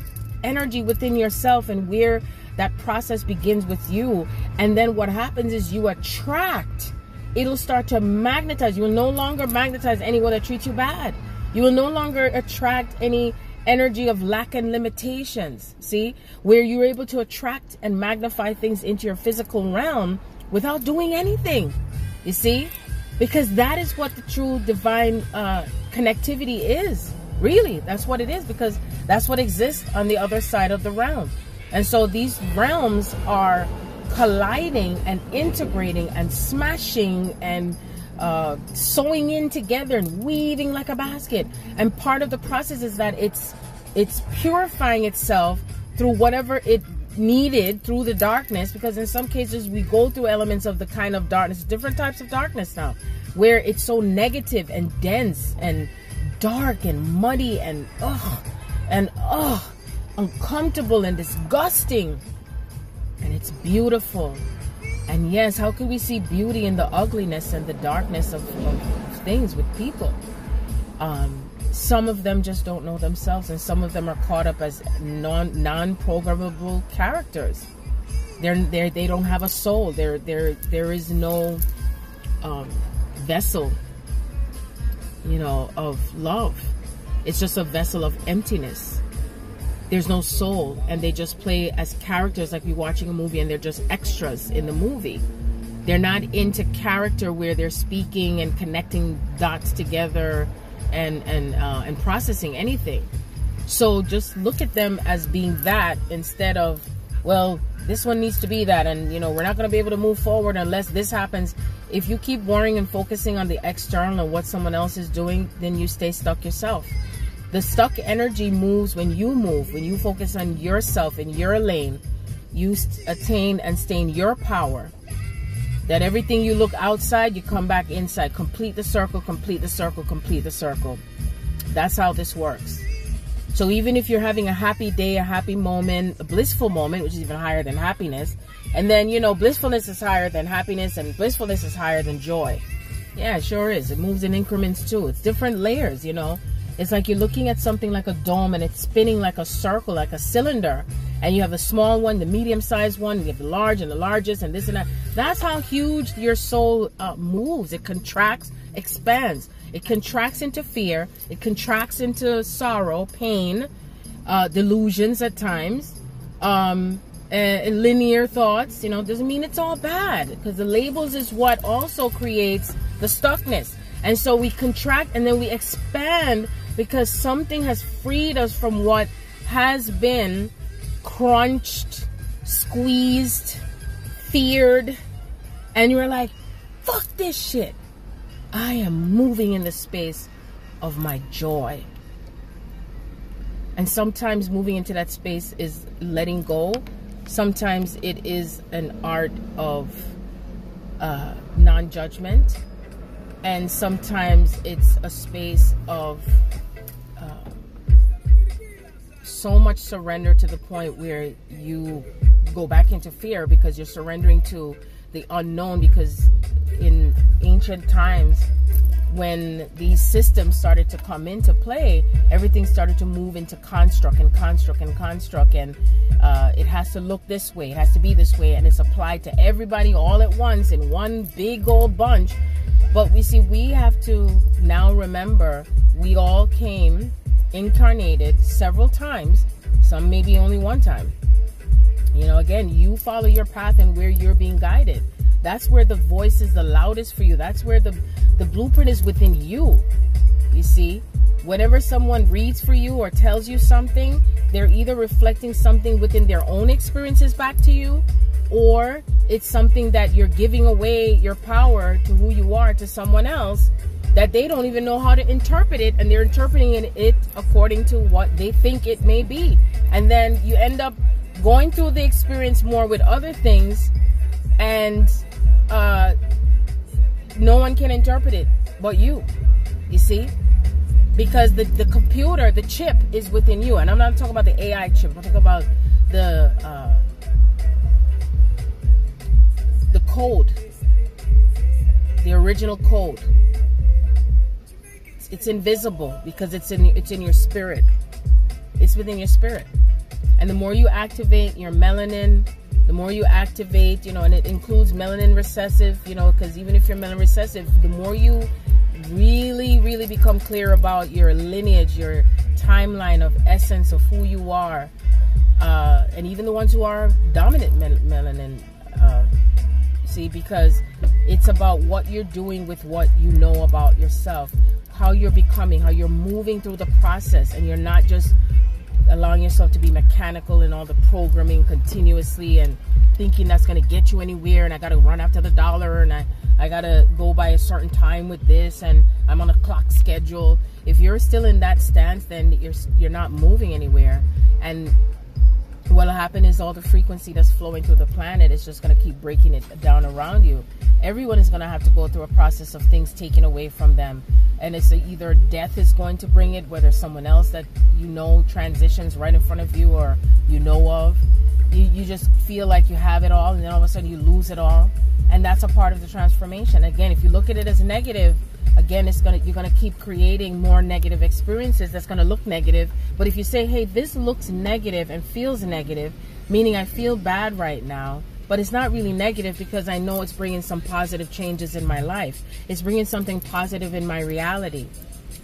energy within yourself, and where that process begins with you. And then what happens is you attract. It'll start to magnetize. You will no longer magnetize anyone that treats you bad. You will no longer attract any energy of lack and limitations. See? Where you're able to attract and magnify things into your physical realm without doing anything. You see? Because that is what the true divine connectivity is. Really, that's what it is, because that's what exists on the other side of the realm. And so these realms are colliding and integrating and smashing and sewing in together and weaving like a basket. And part of the process is that it's purifying itself through whatever it needed through the darkness, because in some cases we go through elements of the kind of darkness, different types of darkness now, where it's so negative and dense and dark and muddy and uncomfortable and disgusting. And it's beautiful. And yes, how can we see beauty in the ugliness and the darkness of things with people? Some of them just don't know themselves, and some of them are caught up as non-programmable characters. They don't have a soul. There is no vessel, you know, of love. It's just a vessel of emptiness. There's no soul, and they just play as characters, like we're watching a movie and they're just extras in the movie. They're not into character where they're speaking and connecting dots together and processing anything. So just look at them as being that, instead of, well, this one needs to be that, and you know, we're not going to be able to move forward unless this happens. If you keep worrying and focusing on the external and what someone else is doing, then you stay stuck yourself. The stuck energy moves when you move, when you focus on yourself in your lane. You attain and stay in your power. That everything you look outside, you come back inside. Complete the circle, complete the circle, complete the circle. That's how this works. So even if you're having a happy day, a happy moment, a blissful moment, which is even higher than happiness, and then, you know, blissfulness is higher than happiness, and blissfulness is higher than joy. Yeah, it sure is. It moves in increments too. It's different layers, you know. It's like you're looking at something like a dome, and it's spinning like a circle, like a cylinder. And you have the small one, the medium-sized one, you have the large and the largest, and this and that. That's how huge your soul moves. It contracts, expands. It contracts into fear. It contracts into sorrow, pain, delusions at times, linear thoughts. You know, doesn't mean it's all bad, because the labels is what also creates the stuckness. And so we contract and then we expand, because something has freed us from what has been crunched, squeezed, feared, and you're like, fuck this shit. I am moving in the space of my joy. And sometimes moving into that space is letting go. Sometimes it is an art of non-judgment. And sometimes it's a space of so much surrender to the point where you go back into fear, because you're surrendering to the unknown. Because in ancient times, when these systems started to come into play, everything started to move into construct and construct and construct, and it has to look this way, it has to be this way, and it's applied to everybody all at once in one big old bunch. But we have to now remember, we all came incarnated several times, some maybe only one time. You know, again, you follow your path and where you're being guided. That's where the voice is the loudest for you. That's where the blueprint is within you. You see, whenever someone reads for you or tells you something, they're either reflecting something within their own experiences back to you, or it's something that you're giving away your power to who you are to someone else, that they don't even know how to interpret it, and they're interpreting it according to what they think it may be. And then you end up going through the experience more with other things, and no one can interpret it but you see, because the computer, the chip is within you. And I'm not talking about the AI chip, I'm talking about the code, the original code. It's invisible because it's in your spirit. It's within your spirit. And the more you activate your melanin, the more you activate, you know, and it includes melanin recessive, you know, because even if you're melanin recessive, the more you really, really become clear about your lineage, your timeline of essence of who you are, and even the ones who are dominant melanin, see, because it's about what you're doing with what you know about yourself, how you're becoming, how you're moving through the process, and you're not just allowing yourself to be mechanical in all the programming continuously and thinking that's going to get you anywhere, and I got to run after the dollar, and I got to go by a certain time with this, and I'm on a clock schedule. If you're still in that stance, then you're not moving anywhere. And what'll happen is all the frequency that's flowing through the planet is just going to keep breaking it down around you. Everyone is going to have to go through a process of things taken away from them. And it's either death is going to bring it, whether someone else that you know transitions right in front of you or you know of. You just feel like you have it all, and then all of a sudden you lose it all. And that's a part of the transformation. Again, if you look at it as negative, again, you're gonna keep creating more negative experiences that's gonna look negative. But if you say, hey, this looks negative and feels negative, meaning I feel bad right now, but it's not really negative because I know it's bringing some positive changes in my life. It's bringing something positive in my reality.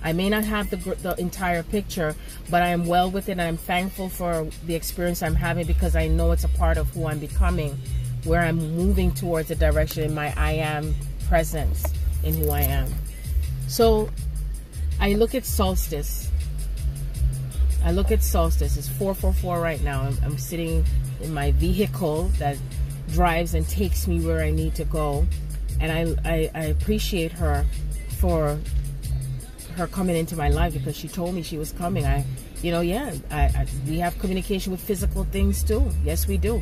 I may not have the entire picture, but I am well with it, and I'm thankful for the experience I'm having, because I know it's a part of who I'm becoming, where I'm moving towards a direction in my I am presence in who I am. So I look at Solstice. It's 444 right now. I'm sitting in my vehicle that drives and takes me where I need to go. And I appreciate her for her coming into my life, because she told me she was coming. We have communication with physical things too. Yes, we do.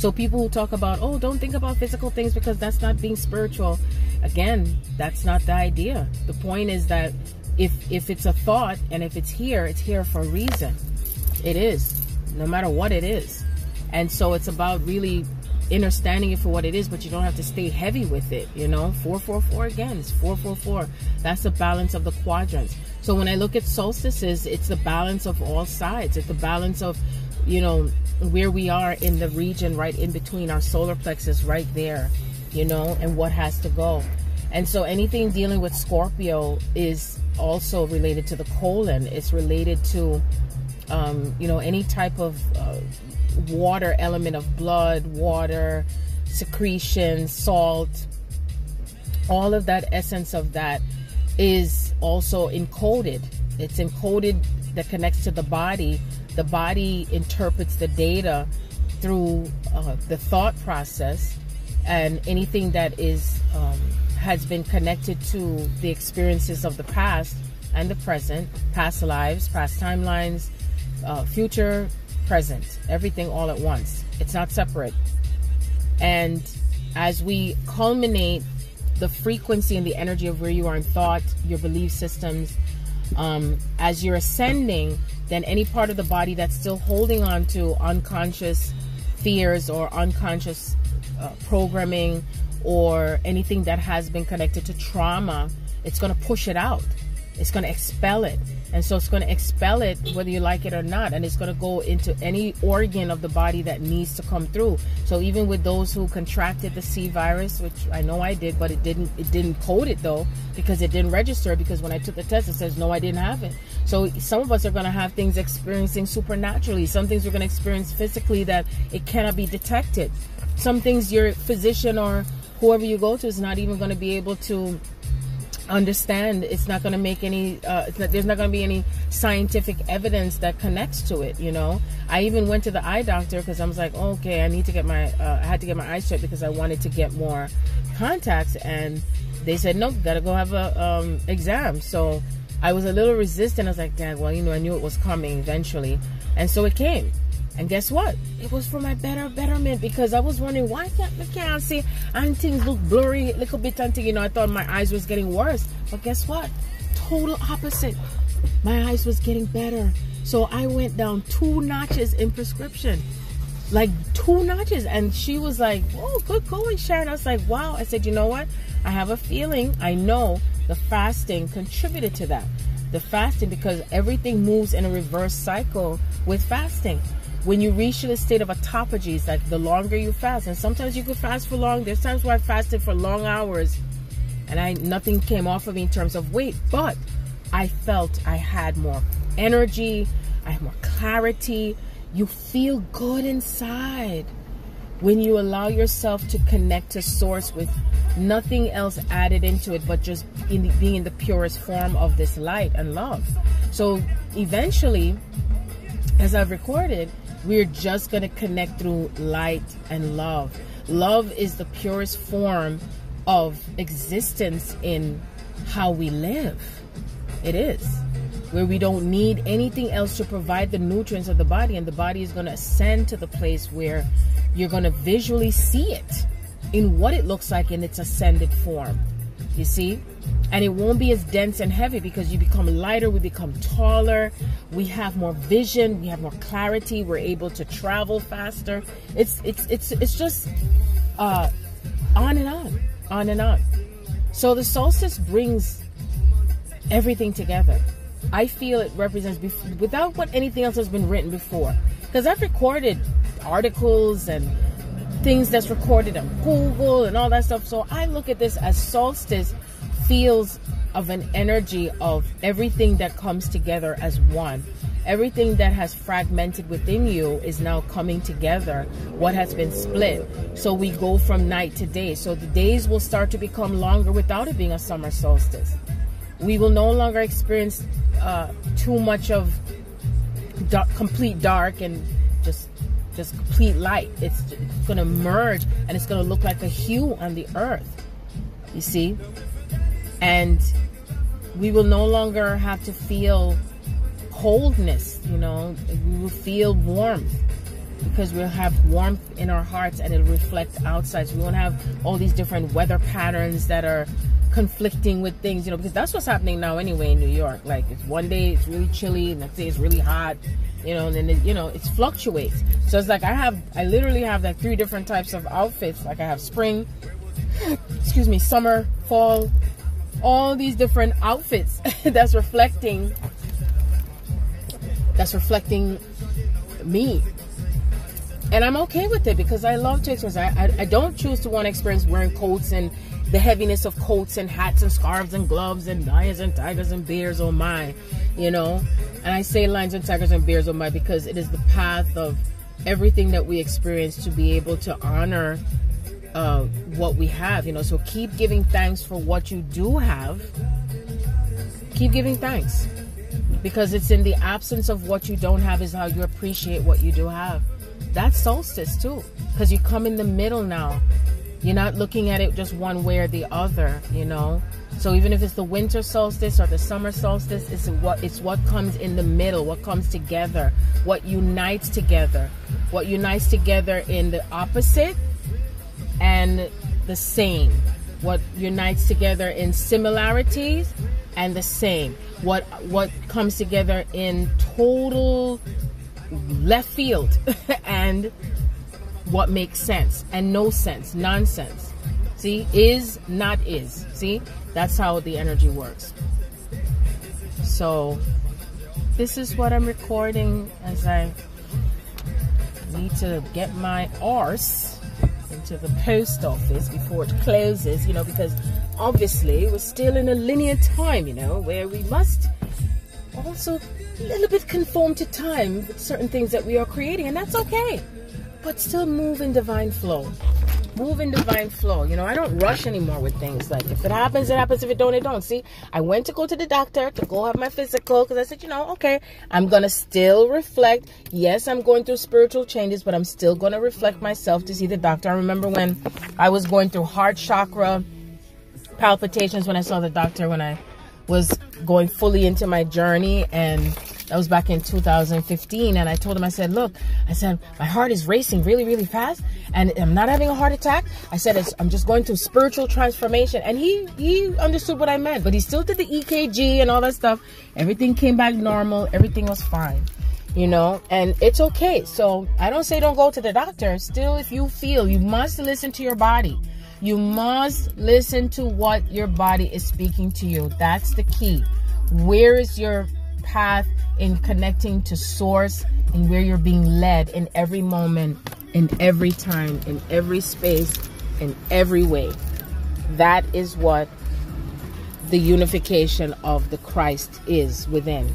So people who talk about, oh, don't think about physical things because that's not being spiritual. Again, that's not the idea. The point is that if it's a thought and if it's here for a reason. It is, no matter what it is. And so it's about really understanding it for what it is, but you don't have to stay heavy with it, you know. 444 again, it's 444. That's the balance of the quadrants. So when I look at solstices, it's the balance of all sides. It's the balance of, you know, where we are in the region right in between our solar plexus right there, you know, and what has to go. And so anything dealing with Scorpio is also related to the colon. It's related to, you know, any type of water element of blood, water, secretion, salt. All of that essence of that is also encoded. It's encoded that connects to the body. The body interprets the data through the thought process, and anything that is has been connected to the experiences of the past and the present, past lives, past timelines, future, present, everything all at once. It's not separate. And as we culminate the frequency and the energy of where you are in thought, your belief systems, as you're ascending, then any part of the body that's still holding on to unconscious fears or unconscious programming or anything that has been connected to trauma, it's going to push it out. It's going to expel it. And so it's going to expel it whether you like it or not. And it's going to go into any organ of the body that needs to come through. So even with those who contracted the C virus, which I know I did, but it didn't code it though, because it didn't register, because when I took the test, it says, no, I didn't have it. So some of us are going to have things experiencing supernaturally. Some things we're going to experience physically that it cannot be detected. Some things your physician or whoever you go to is not even going to be able to understand. It's not going to make any there's not going to be any scientific evidence that connects to it, you know. I even went to the eye doctor because I was like, oh, okay, I need to get my I had to get my eyes checked because I wanted to get more contacts, and they said, nope, gotta go have a exam. So I was a little resistant. I was like, dang, well, you know, I knew it was coming eventually, and so it came. And guess what? It was for my betterment, because I was wondering, why can't I see, and things look blurry a little bit, and you know, I thought my eyes was getting worse. But guess what? Total opposite. My eyes was getting better. So I went down 2 notches in prescription. Like 2 notches. And she was like, oh, good going, Sharon. I was like, wow. I said, you know what? I have a feeling, I know the fasting contributed to that. The fasting, because everything moves in a reverse cycle with fasting. When you reach the state of autophagy, it's like the longer you fast, and sometimes you could fast for long. There's times where I fasted for long hours and nothing came off of me in terms of weight, but I felt I had more energy, I had more clarity. You feel good inside when you allow yourself to connect to source with nothing else added into it, but just being in the purest form of this light and love. So eventually, as I've recorded, we're just going to connect through light and love. Love is the purest form of existence in how we live. It is. Where we don't need anything else to provide the nutrients of the body, and the body is going to ascend to the place where you're going to visually see it in what it looks like in its ascended form. You see? And it won't be as dense and heavy, because you become lighter, we become taller, we have more vision, we have more clarity, we're able to travel faster. It's just on and on. So the solstice brings everything together. I feel it represents, without what anything else has been written before, because I've recorded articles and things that's recorded on Google and all that stuff. So I look at this as solstice feels of an energy of everything that comes together as one. Everything that has fragmented within you is now coming together, what has been split. So we go from night to day. So the days will start to become longer without it being a summer solstice. We will no longer experience too much of complete dark and just complete light. It's going to merge, and it's going to look like a hue on the earth, you see. And we will no longer have to feel coldness, you know. We will feel warmth. because we'll have warmth in our hearts and it'll reflect outside. So we won't have all these different weather patterns that are conflicting with things, you know, because that's what's happening now anyway in New York. Like, it's one day it's really chilly, and next day it's really hot, you know, and then it, you know, it fluctuates. So it's like I literally have like 3 different types of outfits. Like I have spring, excuse me, summer, fall, all these different outfits that's reflecting me. And I'm okay with it because I love to experience. I don't choose to want to experience wearing coats and the heaviness of coats and hats and scarves and gloves and lions and tigers and bears, oh my, you know. And I say lions and tigers and bears, oh my, because it is the path of everything that we experience to be able to honor what we have, you know. So keep giving thanks for what you do have. Keep giving thanks, because it's in the absence of what you don't have is how you appreciate what you do have. That's solstice too, because you come in the middle now. You're not looking at it just one way or the other, you know. So even if it's the winter solstice or the summer solstice, it's what comes in the middle, what comes together, what unites together in the opposite and the same, what unites together in similarities and the same, what comes together in total left field and what makes sense and no sense, nonsense. See, is not is. See, that's how the energy works. So this is what I'm recording as I need to get my arse into the post office before it closes, you know, because obviously we're still in a linear time, you know, where we must also a little bit conform to time with certain things that we are creating, and that's okay. But still move in divine flow. Move in divine flow. You know, I don't rush anymore with things. Like, if it happens, it happens. If it don't, it don't. See, I went to go to the doctor to go have my physical because I said, you know, okay, I'm going to still reflect. Yes, I'm going through spiritual changes, but I'm still going to reflect myself to see the doctor. I remember when I was going through heart chakra palpitations when I saw the doctor, when I was going fully into my journey, and that was back in 2015. And I told him, I said, look, I said, my heart is racing really, really fast, and I'm not having a heart attack. I said, I'm just going through spiritual transformation. And he understood what I meant, but he still did the EKG and all that stuff. Everything came back normal. Everything was fine, you know, and it's okay. So I don't say don't go to the doctor. Still, if you feel, you must listen to your body. You must listen to what your body is speaking to you. That's the key. Where is your path in connecting to source, and where you're being led in every moment, in every time, in every space, in every way? That is what the unification of the Christ is within.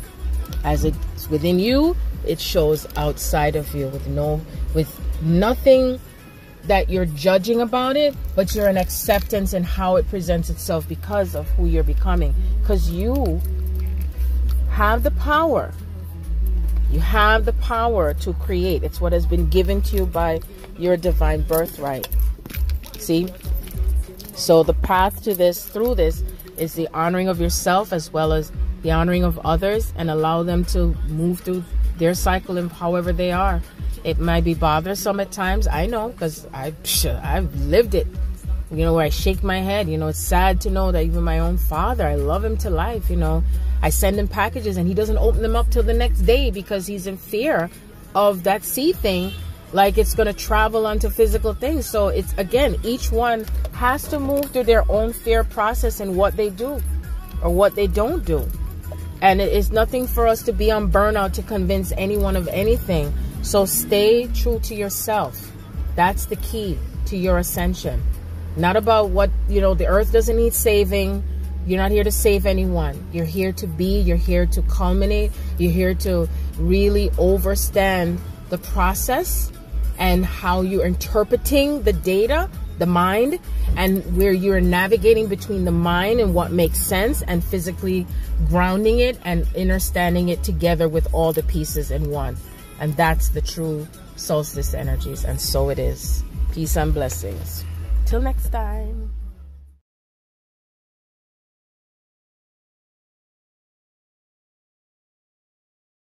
As it's within you, it shows outside of you with nothing that you're judging about it, but you're an acceptance in how it presents itself because of who you're becoming. Because you have the power. You have the power to create. It's what has been given to you by your divine birthright. See? So the path to this, through this, is the honoring of yourself as well as the honoring of others, and allow them to move through their cycle and however they are. It might be bothersome at times. I know, because I've lived it. You know, where I shake my head. You know, it's sad to know that even my own father, I love him to life, you know. I send him packages and he doesn't open them up till the next day because he's in fear of that sea thing, like it's going to travel onto physical things. So it's, again, each one has to move through their own fear process in what they do or what they don't do. And it is nothing for us to be on burnout to convince anyone of anything. So stay true to yourself. That's the key to your ascension. Not about what, you know, the earth doesn't need saving. You're not here to save anyone. You're here to be. You're here to culminate. You're here to really understand the process and how you're interpreting the data, the mind, and where you're navigating between the mind and what makes sense, and physically grounding it and understanding it together with all the pieces in one. And that's the true solstice energies. And so it is. Peace and blessings. Till next time.